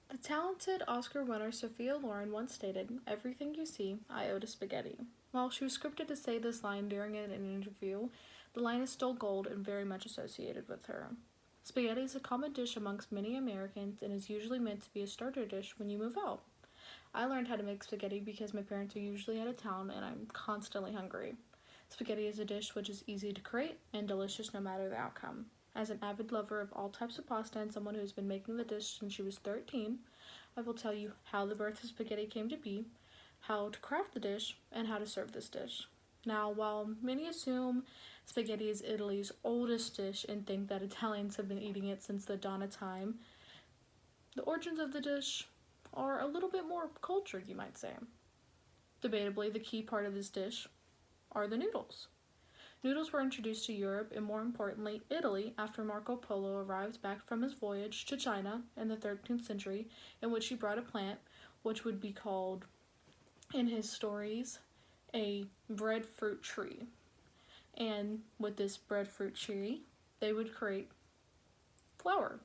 The talented Oscar winner Sophia Loren once stated, "Everything you see, I owe to spaghetti." While she was scripted to say this line during an interview, the line is still gold and very much associated with her. Spaghetti is a common dish amongst many Americans and is usually meant to be a starter dish when you move out. I learned how to make spaghetti because my parents are usually out of town and I'm constantly hungry. Spaghetti is a dish which is easy to create and delicious no matter the outcome. As an avid lover of all types of pasta and someone who has been making the dish since she was 13, I will tell you how the birth of spaghetti came to be, how to craft the dish, and how to serve this dish. Now, while many assume spaghetti is Italy's oldest dish and think that Italians have been eating it since the dawn of time, the origins of the dish are a little bit more cultured, you might say. Debatably, the key part of this dish are the noodles. Noodles were introduced to Europe and, more importantly, Italy after Marco Polo arrived back from his voyage to China in the 13th century, in which he brought a plant which would be called, in his stories, a breadfruit tree. And with this breadfruit tree, they would create flour.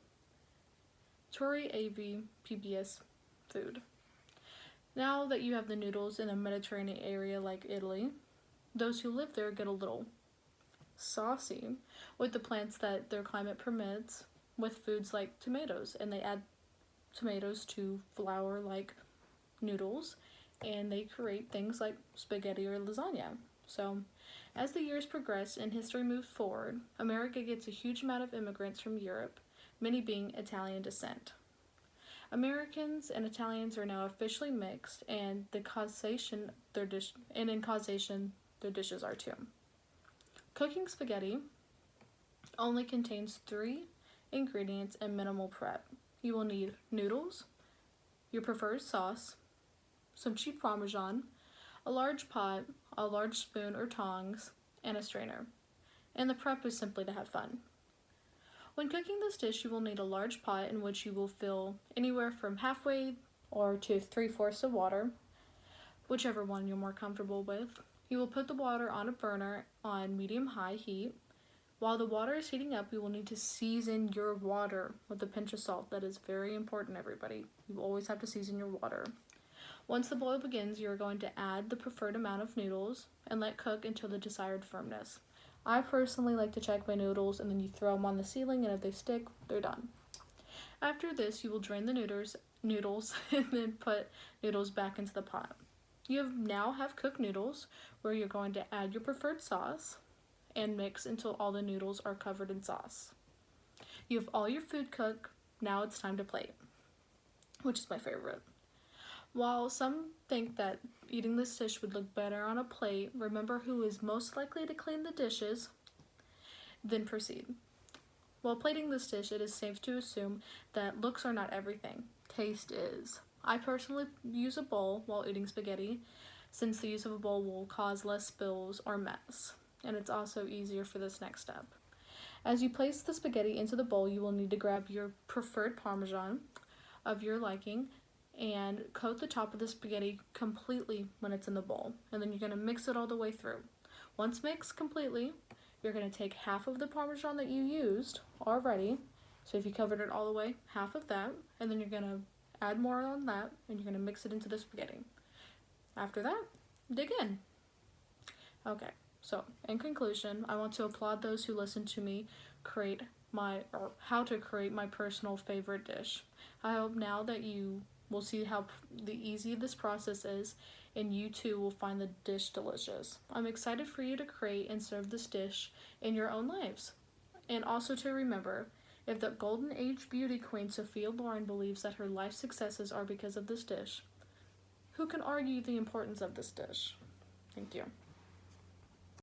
Tori AV PBS food. Now that you have the noodles in a Mediterranean area like Italy, those who live there get a little saucy with the plants that their climate permits with foods like tomatoes, and they add tomatoes to flour like noodles and they create things like spaghetti or lasagna. So as the years progress and history moves forward, America gets a huge amount of immigrants from Europe, many being Italian descent. Americans and Italians are now officially mixed, and in causation their dishes are too. Cooking spaghetti only contains 3 ingredients and minimal prep. You will need noodles, your preferred sauce, some cheap Parmesan, a large pot, a large spoon or tongs, and a strainer. And the prep is simply to have fun. When cooking this dish, you will need a large pot in which you will fill anywhere from halfway or to 3/4 of water, whichever one you're more comfortable with. You will put the water on a burner on medium-high heat. While the water is heating up, you will need to season your water with a pinch of salt. That is very important, everybody. You always have to season your water. Once the boil begins, you are going to add the preferred amount of noodles and let cook until the desired firmness. I personally like to check my noodles and then you throw them on the ceiling, and if they stick, they're done. After this, you will drain the noodles and then put noodles back into the pot. You now have cooked noodles where you're going to add your preferred sauce and mix until all the noodles are covered in sauce. You have all your food cooked, now it's time to plate, which is my favorite. While some think that eating this dish would look better on a plate, remember who is most likely to clean the dishes, then proceed. While plating this dish, it is safe to assume that looks are not everything. Taste is. I personally use a bowl while eating spaghetti, since the use of a bowl will cause less spills or mess, and it's also easier for this next step. As you place the spaghetti into the bowl, you will need to grab your preferred Parmesan of your liking and coat the top of the spaghetti completely when it's in the bowl, and then you're going to mix it all the way through. Once mixed completely, you're going to take half of the Parmesan that you used already, so if you covered it all the way, half of that, and then you're going to add more on that, and you're going to mix it into the spaghetti. After that, dig in. Okay, so in conclusion, I want to applaud those who listen to me how to create my personal favorite dish. I hope now that you will see how easy this process is, and you too will find the dish delicious. I'm excited for you to create and serve this dish in your own lives. And also to remember, if the Golden Age beauty queen Sophia Loren believes that her life successes are because of this dish, who can argue the importance of this dish? Thank you.